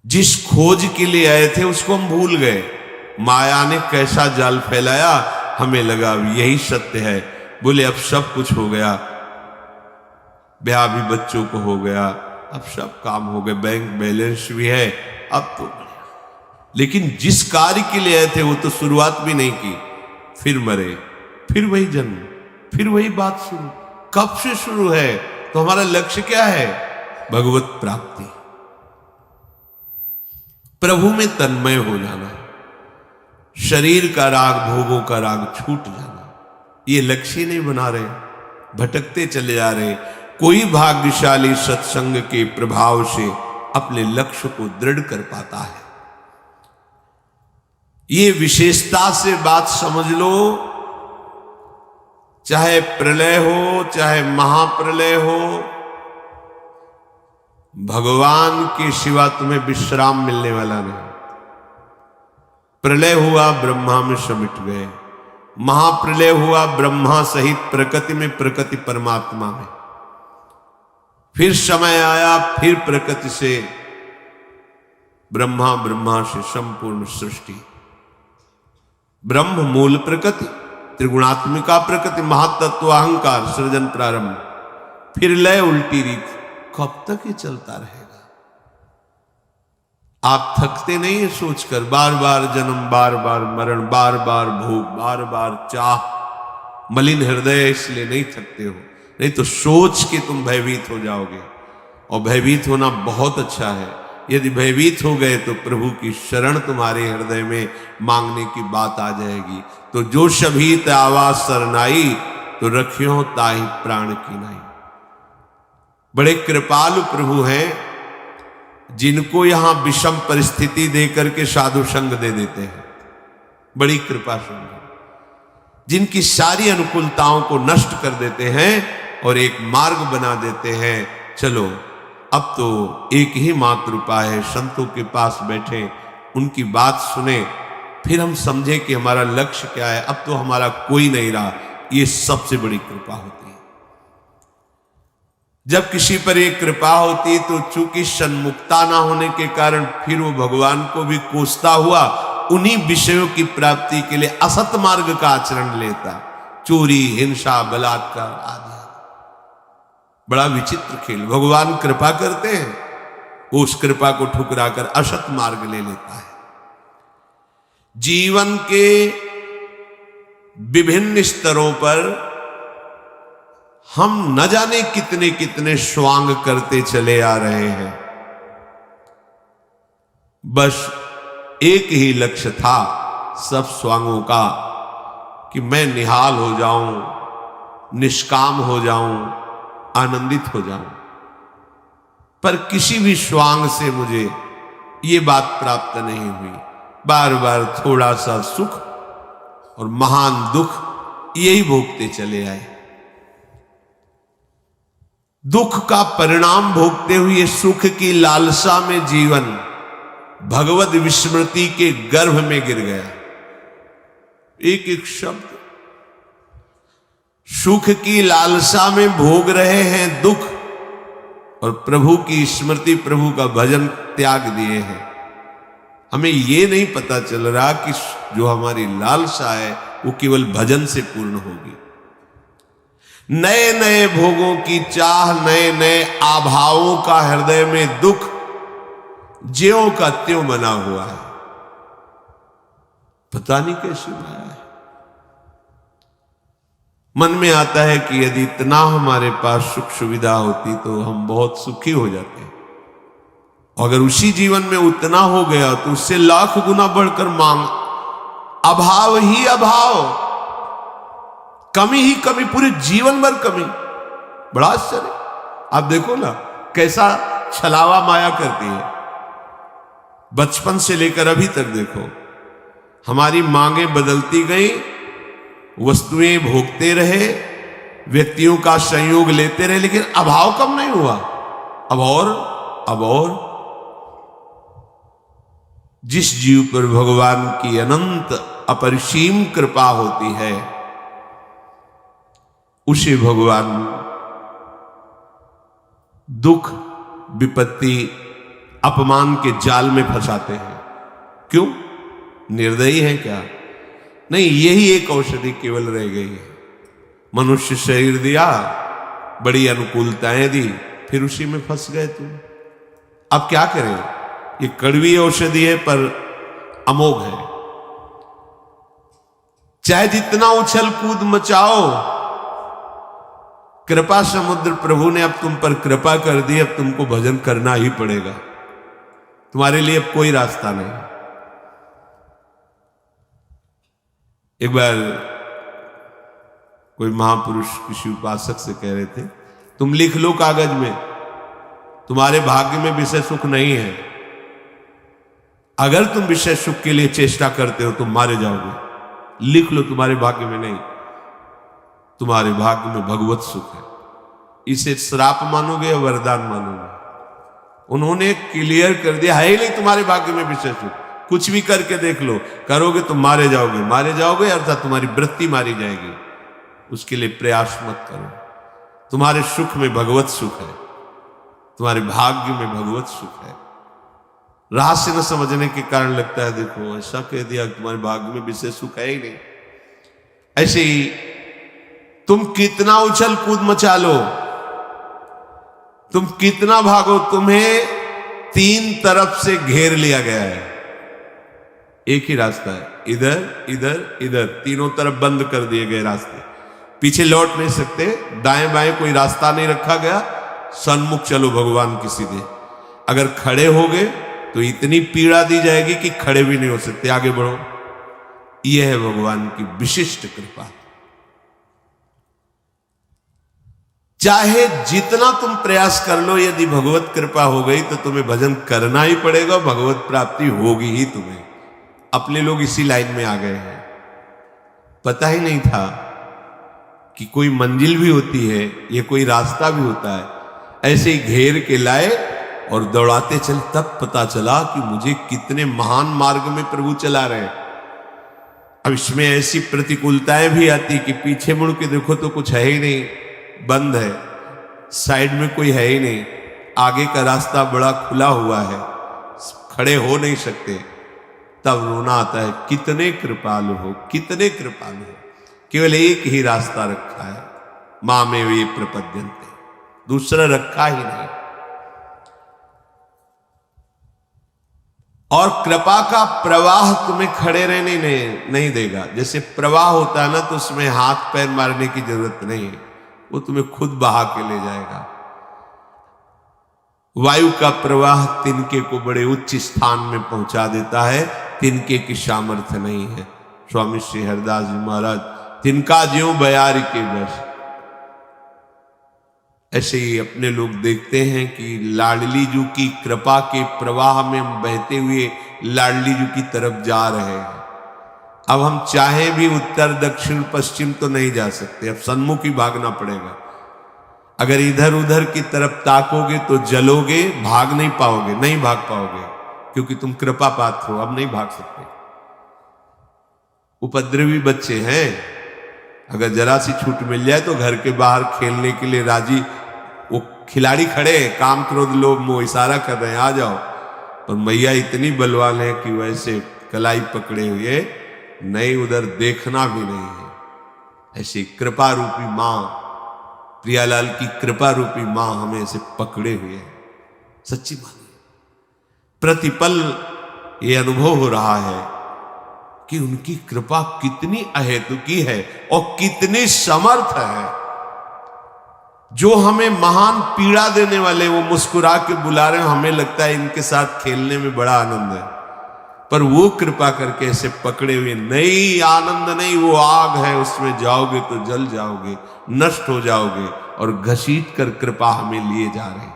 जिस खोज के लिए आए थे उसको हम भूल गए। माया ने कैसा जाल फैलाया, हमें लगा यही सत्य है। बोले अब सब कुछ हो गया, ब्याह भी बच्चों को हो गया, अब सब काम हो गए, बैंक बैलेंस भी है, अब तो। लेकिन जिस कार्य के लिए आए थे वो तो शुरुआत भी नहीं की, फिर मरे, फिर वही जन्म, फिर वही बात शुरू। कब से शुरू है? तो हमारा लक्ष्य क्या है? भगवत प्राप्ति, प्रभु में तन्मय हो जाना, शरीर का राग भोगों का राग छूट जाना। ये लक्ष्य नहीं बना रहे, भटकते चले जा रहे। कोई भाग्यशाली सत्संग के प्रभाव से अपने लक्ष्य को दृढ़ कर पाता है। ये विशेषता से बात समझ लो, चाहे प्रलय हो चाहे महाप्रलय हो, भगवान के सिवा तुम्हें विश्राम मिलने वाला नहीं। प्रलय हुआ ब्रह्मा में समिट गए, महाप्रलय हुआ ब्रह्मा सहित प्रकृति में, प्रकृति परमात्मा में। फिर समय आया, फिर प्रकृति से ब्रह्मा, ब्रह्मा से संपूर्ण सृष्टि। ब्रह्म मूल प्रकृति, त्रिगुणात्मिका प्रकृति, महातत्व अहंकार, सृजन प्रारंभ, फिर लय उल्टी रीत। कब तक ये चलता रहेगा? आप थकते नहीं है सोचकर? बार बार जन्म, बार बार मरण, बार बार भोग, बार बार चाह, मलिन हृदय इसलिए नहीं थकते हो। नहीं तो सोच के तुम भयभीत हो जाओगे, और भयभीत होना बहुत अच्छा है। यदि भयभीत हो गए तो प्रभु की शरण तुम्हारे हृदय में मांगने की बात आ जाएगी। तो जो शभीत आवाज सरनाई, तो रखियो ताहि प्राण की नाई। बड़े कृपालु प्रभु हैं, जिनको यहां विषम परिस्थिति देकर के साधु संग दे देते हैं। बड़ी कृपा सुंदर, जिनकी सारी अनुकूलताओं को नष्ट कर देते हैं और एक मार्ग बना देते हैं। चलो अब तो एक ही मात्र उपाय है, संतों के पास बैठे, उनकी बात सुने, फिर हम समझे कि हमारा लक्ष्य क्या है। अब तो हमारा कोई नहीं रहा। ये सबसे बड़ी कृपा होती है। जब किसी पर एक कृपा होती तो चूंकि सन्मुखता ना होने के कारण फिर वो भगवान को भी कोसता हुआ उन्हीं विषयों की प्राप्ति के लिए असत मार्ग का आचरण लेता, चोरी, हिंसा, बलात्कार आदि। बड़ा विचित्र खेल। भगवान कृपा करते हैं, वो उस कृपा को ठुकराकर असत मार्ग ले लेता है। जीवन के विभिन्न स्तरों पर हम न जाने कितने कितने स्वांग करते चले आ रहे हैं। बस एक ही लक्ष्य था सब स्वांगों का, कि मैं निहाल हो जाऊं, निष्काम हो जाऊं, आनंदित हो जाऊं। पर किसी भी स्वांग से मुझे ये बात प्राप्त नहीं हुई। बार बार थोड़ा सा सुख और महान दुख यही भोगते चले आए। दुख का परिणाम भोगते हुए सुख की लालसा में जीवन भगवत विस्मृति के गर्भ में गिर गया। एक एक शब्द, सुख की लालसा में भोग रहे हैं दुख, और प्रभु की स्मृति, प्रभु का भजन त्याग दिए हैं। हमें यह नहीं पता चल रहा कि जो हमारी लालसा है वो केवल भजन से पूर्ण होगी। नए नए भोगों की चाह, नए नए आभावों का हृदय में दुख ज्यों का त्यों बना हुआ है। पता नहीं कैसी माया है। मन में आता है कि यदि इतना हमारे पास सुख सुविधा होती तो हम बहुत सुखी हो जाते। अगर उसी जीवन में उतना हो गया तो उससे लाख गुना बढ़कर मांग, अभाव ही अभाव, कमी ही कमी, पूरे जीवन भर कमी। बड़ा आश्चर्य। आप देखो ना कैसा छलावा माया करती है। बचपन से लेकर अभी तक देखो, हमारी मांगें बदलती गई, वस्तुएं भोगते रहे, व्यक्तियों का संयोग लेते रहे, लेकिन अभाव कम नहीं हुआ। अब और जिस जीव पर भगवान की अनंत अपरिसीम कृपा होती है उसे भगवान दुख, विपत्ति अपमान के जाल में फंसाते हैं। क्यों? निर्दयी है क्या? नहीं, यही एक औषधि केवल रह गई है। मनुष्य शरीर दिया, बड़ी अनुकूलताएं दी, फिर उसी में फंस गए तुम। अब क्या करें? ये कड़वी औषधि है पर अमोघ है। चाहे जितना उछल कूद मचाओ, कृपा समुद्र प्रभु ने अब तुम पर कृपा कर दी, अब तुमको भजन करना ही पड़ेगा। तुम्हारे लिए अब कोई रास्ता नहीं। एक बार कोई महापुरुष किसी उपासक से कह रहे थे, तुम लिख लो कागज में, तुम्हारे भाग्य में विषय सुख नहीं है। अगर तुम विषय सुख के लिए चेष्टा करते हो तुम मारे जाओगे। लिख लो, तुम्हारे भाग्य में नहीं, तुम्हारे भाग्य में भगवत सुख है। इसे श्राप मानोगे या वरदान मानोगे? उन्होंने क्लियर कर दिया, है ही नहीं तुम्हारे भाग्य में विषय सुख। कुछ भी करके देख लो, करोगे तो मारे जाओगे। मारे जाओगे अर्थात तुम्हारी वृत्ति मारी जाएगी। उसके लिए प्रयास मत करो। तुम्हारे सुख में भगवत सुख है, तुम्हारे भाग्य में भगवत सुख है। रहस्य न समझने के कारण लगता है देखो ऐसा कह दिया, तुम्हारे भाग्य में विषय सुख है ही नहीं। ऐसे ही तुम कितना उछल कूद मचा लो, तुम कितना भागो, तुम्हें तीन तरफ से घेर लिया गया है। एक ही रास्ता है, इधर इधर इधर, तीनों तरफ बंद कर दिए गए रास्ते। पीछे लौट नहीं सकते, दाएं बाएं कोई रास्ता नहीं रखा गया। सन्मुख चलो भगवान की सीधे। अगर खड़े हो गए तो इतनी पीड़ा दी जाएगी कि खड़े भी नहीं हो सकते। आगे बढ़ो। यह है भगवान की विशिष्ट कृपा। चाहे जितना तुम प्रयास कर लो, यदि भगवत कृपा हो गई तो तुम्हें भजन करना ही पड़ेगा, भगवत प्राप्ति होगी ही तुम्हें। अपने लोग इसी लाइन में आ गए हैं। पता ही नहीं था कि कोई मंजिल भी होती है, ये कोई रास्ता भी होता है। ऐसे ही घेर के लाए और दौड़ाते चले, तब पता चला कि मुझे कितने महान मार्ग में प्रभु चला रहे हैं। अब इसमें ऐसी प्रतिकूलताएं भी आती कि पीछे मुड़ के देखो तो कुछ है ही नहीं, बंद है, साइड में कोई है ही नहीं, आगे का रास्ता बड़ा खुला हुआ है, खड़े हो नहीं सकते। तब रोना आता है, कितने कृपालु हो, कितने कृपालु हो। केवल एक ही रास्ता रखा है, मां में वे प्रपद्यन्ते, दूसरा रखा ही नहीं। और कृपा का प्रवाह तुम्हें खड़े रहने नहीं देगा। जैसे प्रवाह होता है ना, तो उसमें हाथ पैर मारने की जरूरत नहीं है, वो तुम्हें खुद बहा के ले जाएगा। वायु का प्रवाह तिनके को बड़े उच्च स्थान में पहुंचा देता है, तिनके की सामर्थ्य नहीं है। स्वामी श्री हरिदास जी महाराज, तिनका ज्यों बयार के बस। ऐसे ही अपने लोग देखते हैं कि लाडली जी की कृपा के प्रवाह में हम बहते हुए लाडली जी की तरफ जा रहे हैं। अब हम चाहे भी उत्तर दक्षिण पश्चिम तो नहीं जा सकते, अब सन्मुख ही भागना पड़ेगा। अगर इधर उधर की तरफ ताकोगे तो जलोगे, भाग नहीं पाओगे, नहीं भाग पाओगे, क्योंकि तुम कृपा पात्र हो, अब नहीं भाग सकते। उपद्रवी बच्चे हैं, अगर जरा सी छूट मिल जाए तो घर के बाहर खेलने के लिए राजी, वो खिलाड़ी खड़े हैं, काम क्रोध लोभ मोह इशारा कर रहे हैं आ जाओ, पर मैया इतनी बलवान है कि वैसे कलाई पकड़े हुए नहीं, उधर देखना भी नहीं है। ऐसी कृपा रूपी मां, प्रियालाल की कृपा रूपी मां हमें ऐसे पकड़े हुए है। सच्ची माने प्रतिपल ये अनुभव हो रहा है कि उनकी कृपा कितनी अहेतुकी है और कितनी समर्थ है। जो हमें महान पीड़ा देने वाले वो मुस्कुरा के बुला रहे हैं, हमें लगता है इनके साथ खेलने में बड़ा आनंद है, पर वो कृपा करके ऐसे पकड़े हुए, नहीं आनंद नहीं, वो आग है, उसमें जाओगे तो जल जाओगे, नष्ट हो जाओगे, और घसीट कर कृपा हमें लिए जा रहे हैं।